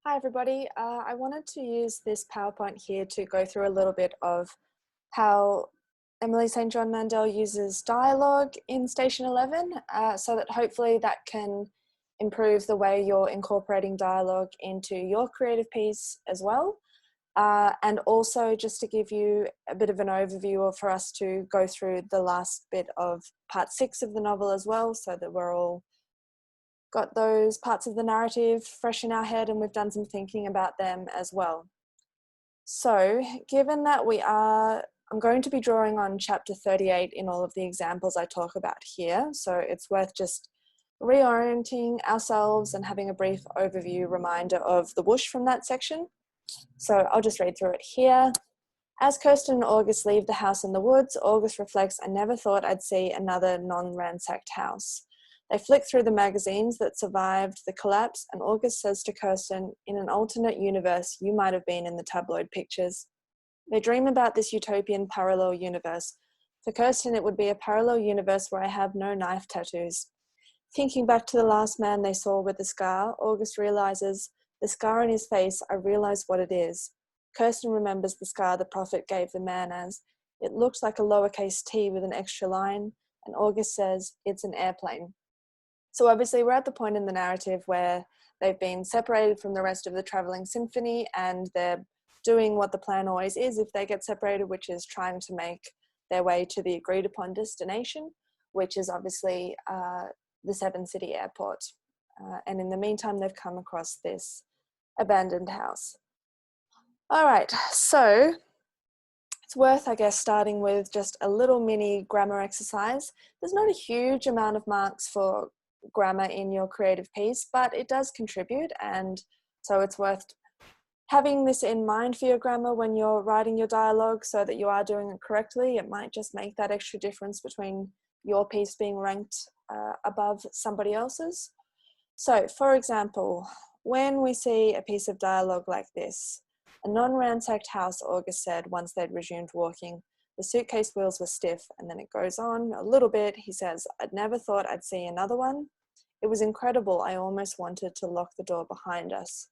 Hi everybody. I wanted to use this PowerPoint here to go through a little bit of how Emily St. John Mandel uses dialogue in Station 11 so that hopefully that can improve the way you're incorporating dialogue into your creative piece as well. And also just to give you a bit of an overview or for us to go through the last bit of part 6 of the novel as well, so that we're all got those parts of the narrative fresh in our head and we've done some thinking about them as well. So given that I'm going to be drawing on chapter 38 in all of the examples I talk about here, so it's worth just reorienting ourselves and having a brief overview reminder of the whoosh from that section. So I'll just read through it here. As Kirsten and August leave the house in the woods, August reflects, "I never thought I'd see another non-ransacked house." They flick through the magazines that survived the collapse, and August says to Kirsten, "In an alternate universe, you might have been in the tabloid pictures." They dream about this utopian parallel universe. For Kirsten, it would be a parallel universe where I have no knife tattoos. Thinking back to the last man they saw with the scar, August realizes the scar on his face, I realize what it is. Kirsten remembers the scar the prophet gave the man as, "It looks like a lowercase t with an extra line," and August says, "It's an airplane." So obviously we're at the point in the narrative where they've been separated from the rest of the traveling symphony and they're doing what the plan always is if they get separated, which is trying to make their way to the agreed upon destination, which is obviously the Seven City Airport. And in the meantime, they've come across this abandoned house. All right, so it's worth, I guess, starting with just a little mini grammar exercise. There's not a huge amount of marks for grammar in your creative piece, but it does contribute, and so it's worth having this in mind for your grammar when you're writing your dialogue so that you are doing it correctly. It might just make that extra difference between your piece being ranked above somebody else's. So, for example, when we see a piece of dialogue like this, "A non-ransacked house," August said once they'd resumed walking. "The suitcase wheels were stiff," and then it goes on a little bit. He says, "I'd never thought I'd see another one. It was incredible. I almost wanted to lock the door behind us."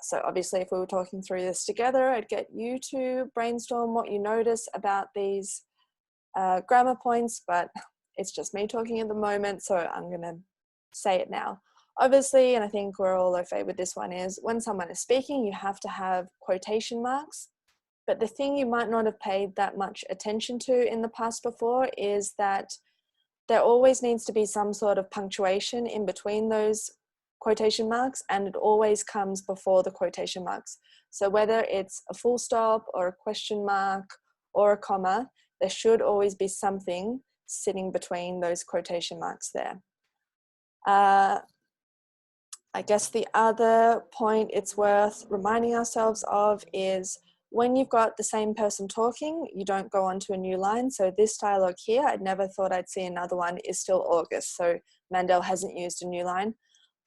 So obviously if we were talking through this together, I'd get you to brainstorm what you notice about these grammar points, but it's just me talking at the moment, so I'm going to say it now. Obviously, and I think we're all okay with this one, is when someone is speaking, you have to have quotation marks. But the thing you might not have paid that much attention to in the past before is that there always needs to be some sort of punctuation in between those quotation marks, and it always comes before the quotation marks. So whether it's a full stop or a question mark or a comma, there should always be something sitting between those quotation marks there. I guess the other point it's worth reminding ourselves of is when you've got the same person talking, you don't go on to a new line. So this dialogue here, "I'd never thought I'd see another one," is still August. So Mandel hasn't used a new line.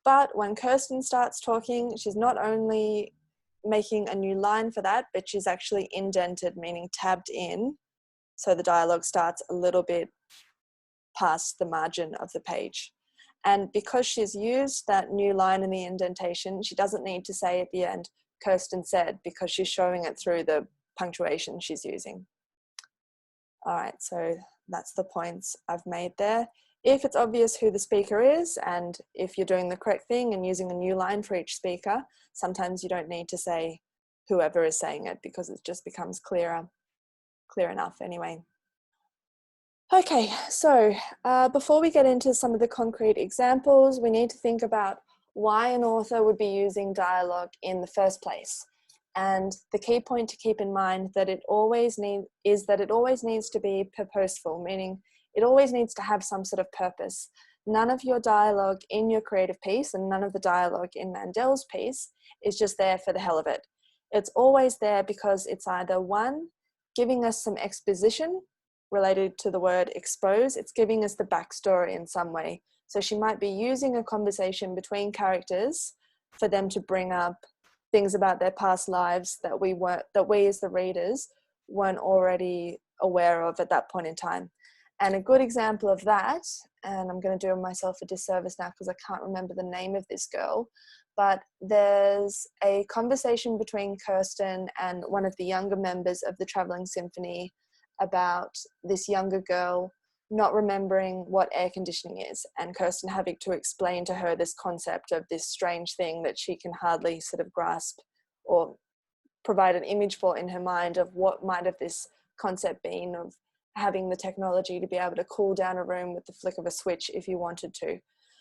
But when Kirsten starts talking, she's not only making a new line for that, but she's actually indented, meaning tabbed in. So the dialogue starts a little bit past the margin of the page. And because she's used that new line in the indentation, she doesn't need to say at the end, "Kirsten said," because she's showing it through the punctuation she's using. All right, so that's the points I've made there. If it's obvious who the speaker is, and if you're doing the correct thing and using a new line for each speaker, sometimes you don't need to say whoever is saying it because it just becomes clear enough anyway. Okay, so before we get into some of the concrete examples, we need to think about why an author would be using dialogue in the first place. And the key point to keep in mind that it always needs to be purposeful, meaning it always needs to have some sort of purpose. None of your dialogue in your creative piece and none of the dialogue in Mandel's piece is just there for the hell of it. It's always there because it's either one, giving us some exposition related to the word expose, it's giving us the backstory in some way. So she might be using a conversation between characters for them to bring up things about their past lives that we as the readers weren't already aware of at that point in time. And a good example of that, and I'm going to do myself a disservice now because I can't remember the name of this girl, but there's a conversation between Kirsten and one of the younger members of the Travelling Symphony about this younger girl not remembering what air conditioning is, and Kirsten having to explain to her this concept of this strange thing that she can hardly sort of grasp or provide an image for in her mind of what might have this concept been of having the technology to be able to cool down a room with the flick of a switch if you wanted to.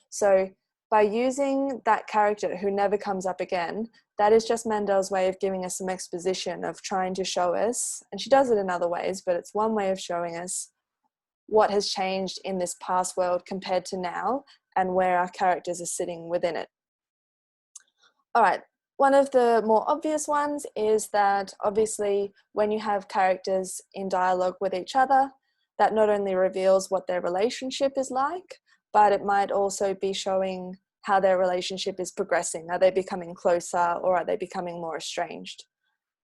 So by using that character who never comes up again, that is just Mandel's way of giving us some exposition, of trying to show us, and she does it in other ways, but it's one way of showing us what has changed in this past world compared to now and where our characters are sitting within it. All right, one of the more obvious ones is that obviously when you have characters in dialogue with each other, that not only reveals what their relationship is like, but it might also be showing how their relationship is progressing. Are they becoming closer or are they becoming more estranged?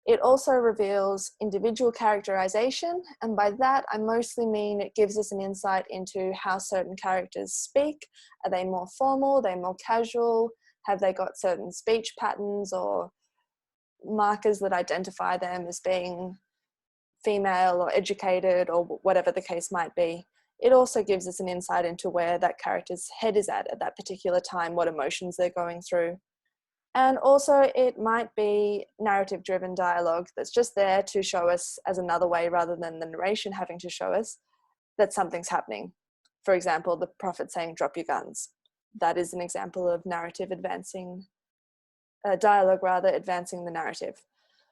It also reveals individual characterization, and by that I mostly mean it gives us an insight into how certain characters speak. Are they more formal? Are they more casual? Have they got certain speech patterns or markers that identify them as being female or educated or whatever the case might be? It also gives us an insight into where that character's head is at that particular time, what emotions they're going through. And also it might be narrative-driven dialogue that's just there to show us as another way, rather than the narration having to show us that something's happening. For example, the prophet saying, "Drop your guns." That is an example of narrative advancing, dialogue rather, advancing the narrative.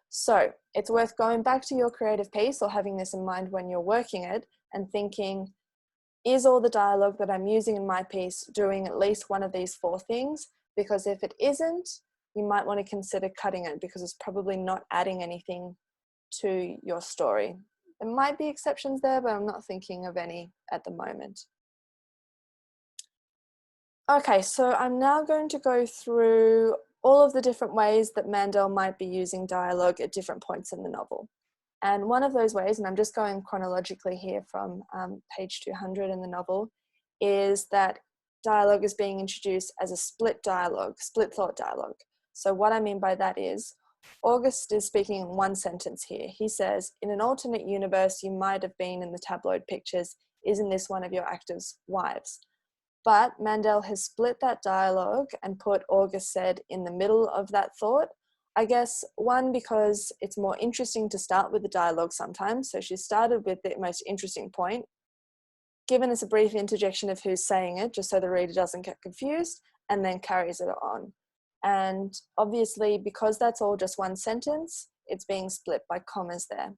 So it's worth going back to your creative piece or having this in mind when you're working it and thinking, is all the dialogue that I'm using in my piece doing at least one of these four things? Because if it isn't, you might want to consider cutting it because it's probably not adding anything to your story. There might be exceptions there, but I'm not thinking of any at the moment. Okay, so I'm now going to go through all of the different ways that Mandel might be using dialogue at different points in the novel. And one of those ways, and I'm just going chronologically here from page 200 in the novel, is that dialogue is being introduced as a split dialogue, split thought dialogue. So what I mean by that is, August is speaking in one sentence here. He says, "In an alternate universe, you might have been in the tabloid pictures. Isn't this one of your actors' wives?" But Mandel has split that dialogue and put "August said" in the middle of that thought. I guess, one, because it's more interesting to start with the dialogue sometimes. So she started with the most interesting point, given us a brief interjection of who's saying it, just so the reader doesn't get confused, and then carries it on. And obviously, because that's all just one sentence, it's being split by commas there.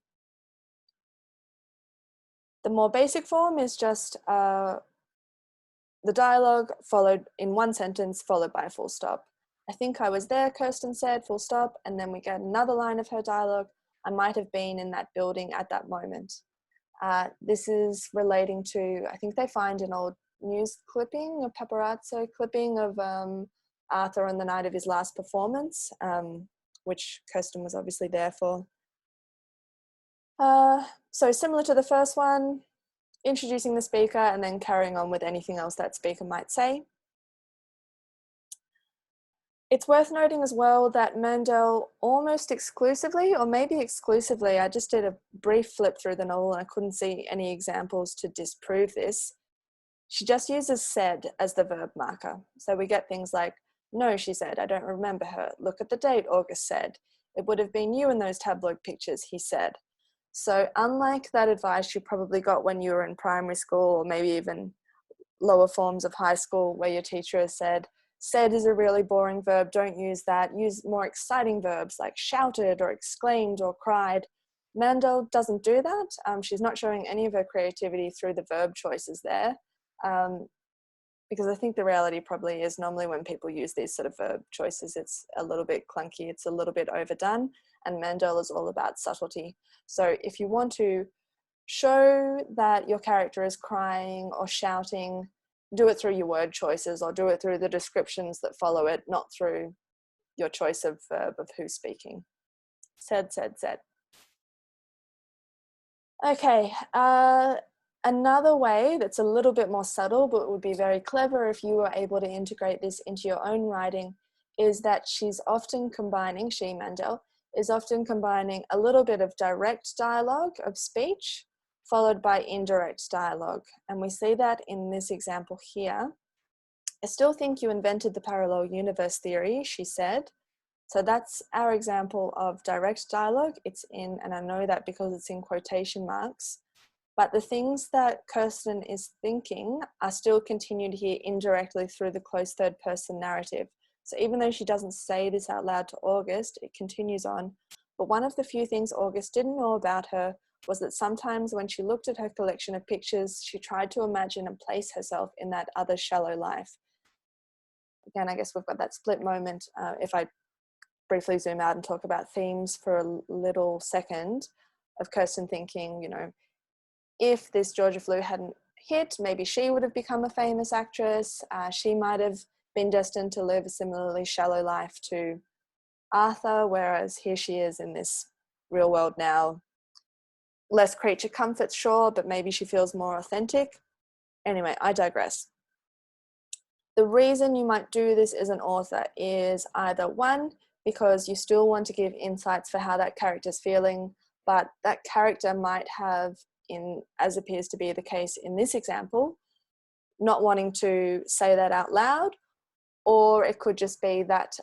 The more basic form is just the dialogue followed in one sentence, followed by a full stop. "I think I was there," Kirsten said, full stop, and then we get another line of her dialogue. "I might have been in that building at that moment." This is relating to, I think they find an old news clipping, a paparazzo clipping of Arthur on the night of his last performance, which Kirsten was obviously there for. So similar to the first one, introducing the speaker and then carrying on with anything else that speaker might say. It's worth noting as well that Mandel almost exclusively, or maybe exclusively, I just did a brief flip through the novel and I couldn't see any examples to disprove this. She just uses "said" as the verb marker. So we get things like, "No," she said, "I don't remember her. Look at the date," August said. "It would have been you in those tabloid pictures," he said. So unlike that advice you probably got when you were in primary school or maybe even lower forms of high school where your teacher has said, "Said is a really boring verb, don't use that. Use more exciting verbs like shouted or exclaimed or cried." Mandel doesn't do that. She's not showing any of her creativity through the verb choices there. Because I think the reality probably is normally when people use these sort of verb choices, it's a little bit clunky, it's a little bit overdone, and Mandel is all about subtlety. So if you want to show that your character is crying or shouting, do it through your word choices or do it through the descriptions that follow it, not through your choice of verb of who's speaking. "Said, said, said." Okay, another way that's a little bit more subtle but would be very clever if you were able to integrate this into your own writing is that she's often combining, she, Mandel, is often combining a little bit of direct dialogue of speech followed by indirect dialogue. And we see that in this example here. I still think you invented the parallel universe theory, she said. So that's our example of direct dialogue. It's in, and I know that because it's in quotation marks, but the things that Kirsten is thinking are still continued here indirectly through the close third person narrative. So even though she doesn't say this out loud to August, it continues on. But one of the few things August didn't know about her was that sometimes when she looked at her collection of pictures, she tried to imagine and place herself in that other shallow life. Again, I guess we've got that split moment. If I briefly zoom out and talk about themes for a little second, of Kirsten thinking, you know, if this Georgia flu hadn't hit, maybe she would have become a famous actress. She might have been destined to live a similarly shallow life to Arthur, whereas here she is in this real world now. Less creature comforts, sure, but maybe she feels more authentic. Anyway, I digress. The reason you might do this as an author is either one, because you still want to give insights for how that character's feeling, but that character might have, in, as appears to be the case in this example, not wanting to say that out loud, or it could just be that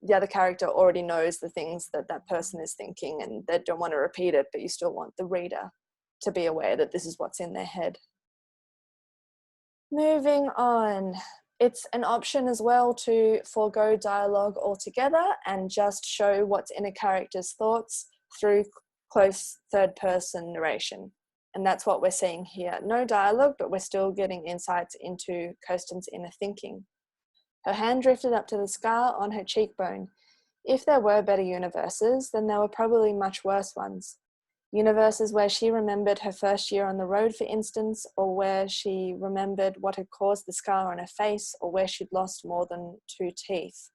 the other character already knows the things that that person is thinking and they don't want to repeat it, but you still want the reader to be aware that this is what's in their head. Moving on, it's an option as well to forego dialogue altogether and just show what's in a character's thoughts through close third person narration. And that's what we're seeing here. No dialogue, but we're still getting insights into Kirsten's inner thinking. Her hand drifted up to the scar on her cheekbone. If there were better universes, then there were probably much worse ones. Universes where she remembered her first year on the road, for instance, or where she remembered what had caused the scar on her face, or where she'd lost more than 2 teeth.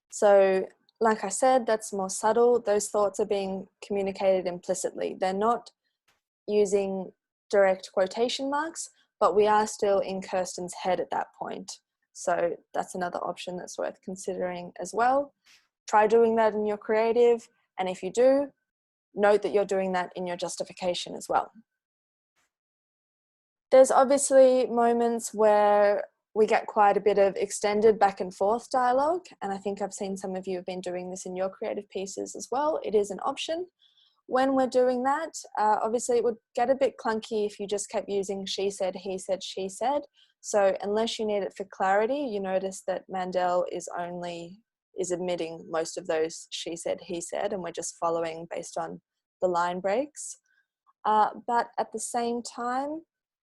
So, like I said, that's more subtle. Those thoughts are being communicated implicitly. They're not using direct quotation marks, but we are still in Kirsten's head at that point. So that's another option that's worth considering as well. Try doing that in your creative, and if you do, note that you're doing that in your justification as well. There's obviously moments where we get quite a bit of extended back and forth dialogue, and I think I've seen some of you have been doing this in your creative pieces as well. It is an option. When we're doing that, obviously it would get a bit clunky if you just kept using she said, he said, she said. So unless you need it for clarity, you notice that Mandel is admitting most of those she said, he said, and we're just following based on the line breaks. But at the same time,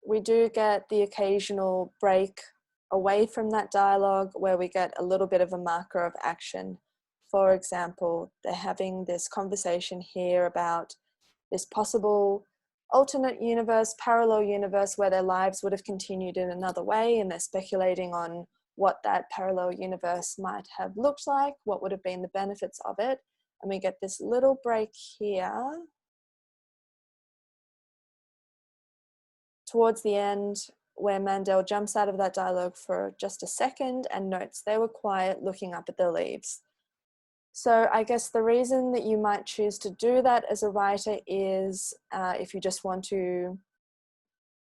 we do get the occasional break away from that dialogue where we get a little bit of a marker of action. For example, they're having this conversation here about this possible alternate universe, parallel universe, where their lives would have continued in another way, and they're speculating on what that parallel universe might have looked like, what would have been the benefits of it. And we get this little break here towards the end where Mandel jumps out of that dialogue for just a second and notes they were quiet looking up at the leaves. So I guess the reason that you might choose to do that as a writer is if you just want to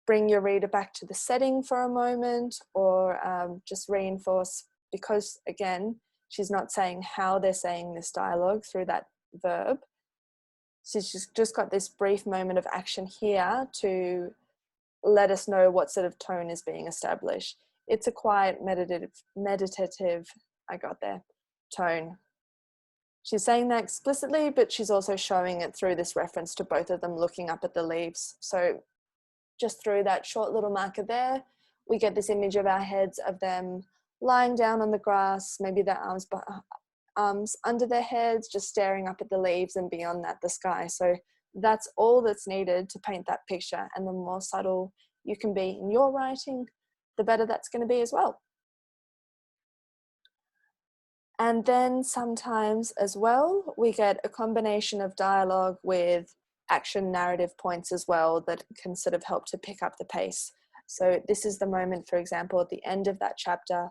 bring your reader back to the setting for a moment, or just reinforce, because again, she's not saying how they're saying this dialogue through that verb. So she's just got this brief moment of action here to let us know what sort of tone is being established. It's a quiet, meditative, tone. She's saying that explicitly, but she's also showing it through this reference to both of them looking up at the leaves. So just through that short little marker there, we get this image of our heads of them lying down on the grass, maybe their arms under their heads, just staring up at the leaves, and beyond that, the sky. So that's all that's needed to paint that picture. And the more subtle you can be in your writing, the better that's going to be as well. And then sometimes as well, we get a combination of dialogue with action narrative points as well that can sort of help to pick up the pace. So this is the moment, for example, at the end of that chapter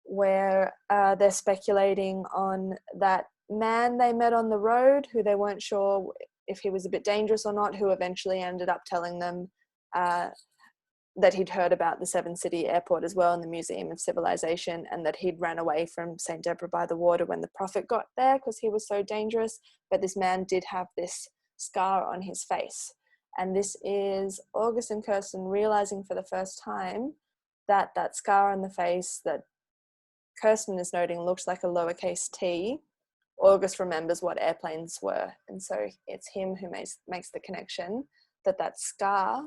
where they're speculating on that man they met on the road who they weren't sure if he was a bit dangerous or not, who eventually ended up telling them that he'd heard about the Seven City Airport as well and the Museum of Civilization, and that he'd ran away from St. Deborah by the Water when the Prophet got there because he was so dangerous. But this man did have this scar on his face. And this is August and Kirsten realizing for the first time that that scar on the face that Kirsten is noting looks like a lowercase t. August remembers what airplanes were. And so it's him who makes the connection that that scar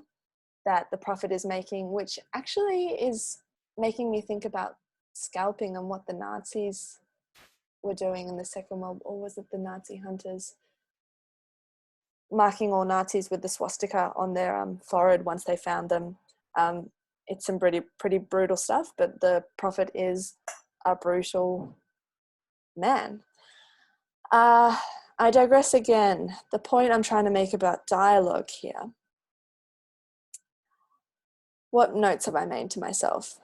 that the Prophet is making, which actually is making me think about scalping and what the Nazis were doing in the Second World War. Or was it the Nazi hunters? Marking all Nazis with the swastika on their forehead once they found them. It's some pretty brutal stuff, but the Prophet is a brutal man. I digress again. The point I'm trying to make about dialogue here. What notes have I made to myself?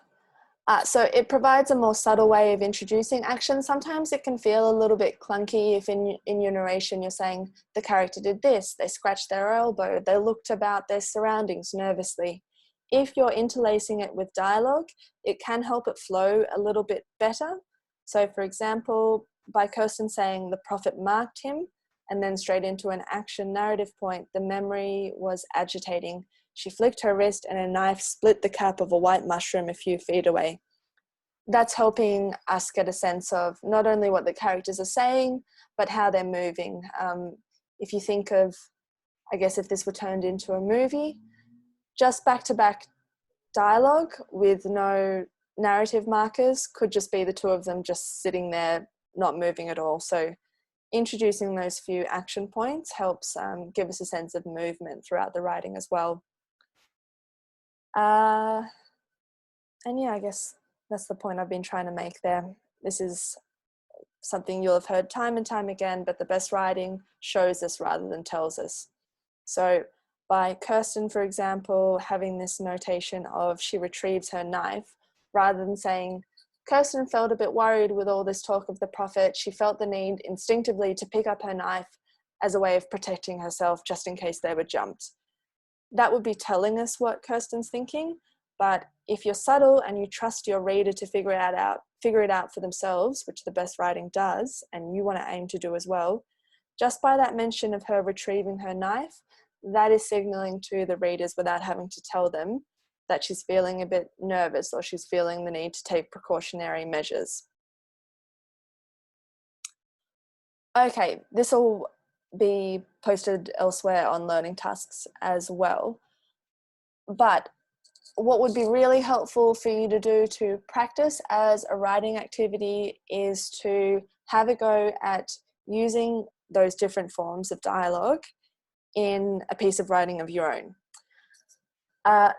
So it provides a more subtle way of introducing action. Sometimes it can feel a little bit clunky if in your narration you're saying the character did this, they scratched their elbow, they looked about their surroundings nervously. If you're interlacing it with dialogue, it can help it flow a little bit better. So for example, by Kirsten saying the Prophet marked him and then straight into an action narrative point, the memory was agitating. She flicked her wrist and a knife split the cap of a white mushroom a few feet away. That's helping us get a sense of not only what the characters are saying, but how they're moving. If you think of, I guess if this were turned into a movie, just back-to-back dialogue with no narrative markers could just be the two of them just sitting there, not moving at all. So introducing those few action points helps give us a sense of movement throughout the writing as well. And yeah, I guess that's the point I've been trying to make there. This is something you'll have heard time and time again, but the best writing shows us rather than tells us. So by Kirsten, for example, having this notation of she retrieves her knife, rather than saying, Kirsten felt a bit worried with all this talk of the Prophet. She felt the need instinctively to pick up her knife as a way of protecting herself just in case they were jumped. That would be telling us what Kirsten's thinking, but if you're subtle and you trust your reader to figure it out for themselves, which the best writing does, and you want to aim to do as well, just by that mention of her retrieving her knife, that is signaling to the readers without having to tell them that she's feeling a bit nervous or she's feeling the need to take precautionary measures. Okay, this will be posted elsewhere on learning tasks as well. But what would be really helpful for you to do to practice as a writing activity is to have a go at using those different forms of dialogue in a piece of writing of your own.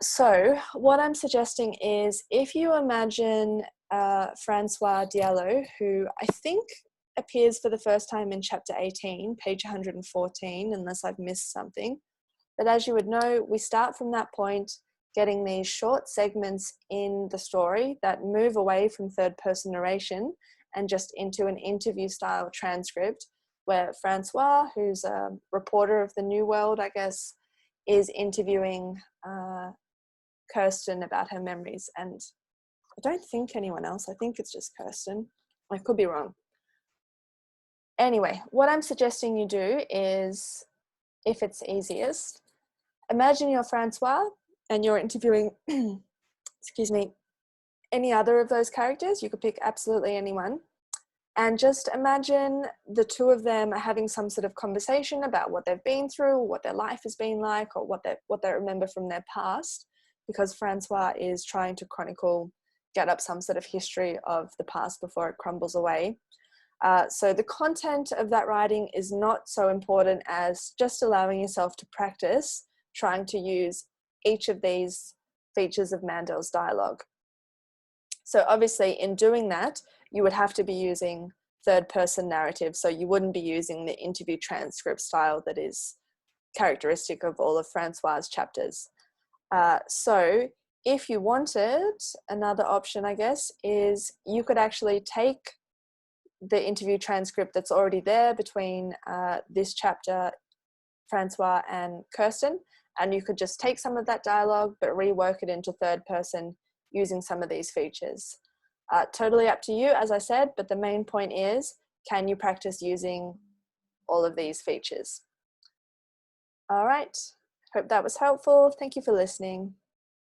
So what I'm suggesting is if you imagine Francois Diallo, who I think appears for the first time in chapter 18, page 114, unless I've missed something. But as you would know, we start from that point, getting these short segments in the story that move away from third-person narration and just into an interview-style transcript where Francois, who's a reporter of the New World, I guess, is interviewing Kirsten about her memories. And I don't think anyone else, I think it's just Kirsten. I could be wrong. Anyway, what I'm suggesting you do is, if it's easiest, imagine you're Francois and you're interviewing, excuse me, any other of those characters. You could pick absolutely anyone. And just imagine the two of them are having some sort of conversation about what they've been through, what their life has been like, or what they remember from their past, because Francois is trying to get up some sort of history of the past before it crumbles away. So the content of that writing is not so important as just allowing yourself to practice trying to use each of these features of Mandel's dialogue. So obviously in doing that, you would have to be using third-person narrative, so you wouldn't be using the interview transcript style that is characteristic of all of Francois' chapters. So if you wanted, another option, I guess, is you could actually take the interview transcript that's already there between this chapter, Francois and Kirsten, and you could just take some of that dialogue but rework it into third person using some of these features. Totally up to you, as I said, but the main point is, can you practice using all of these features? All right, hope that was helpful. Thank you for listening.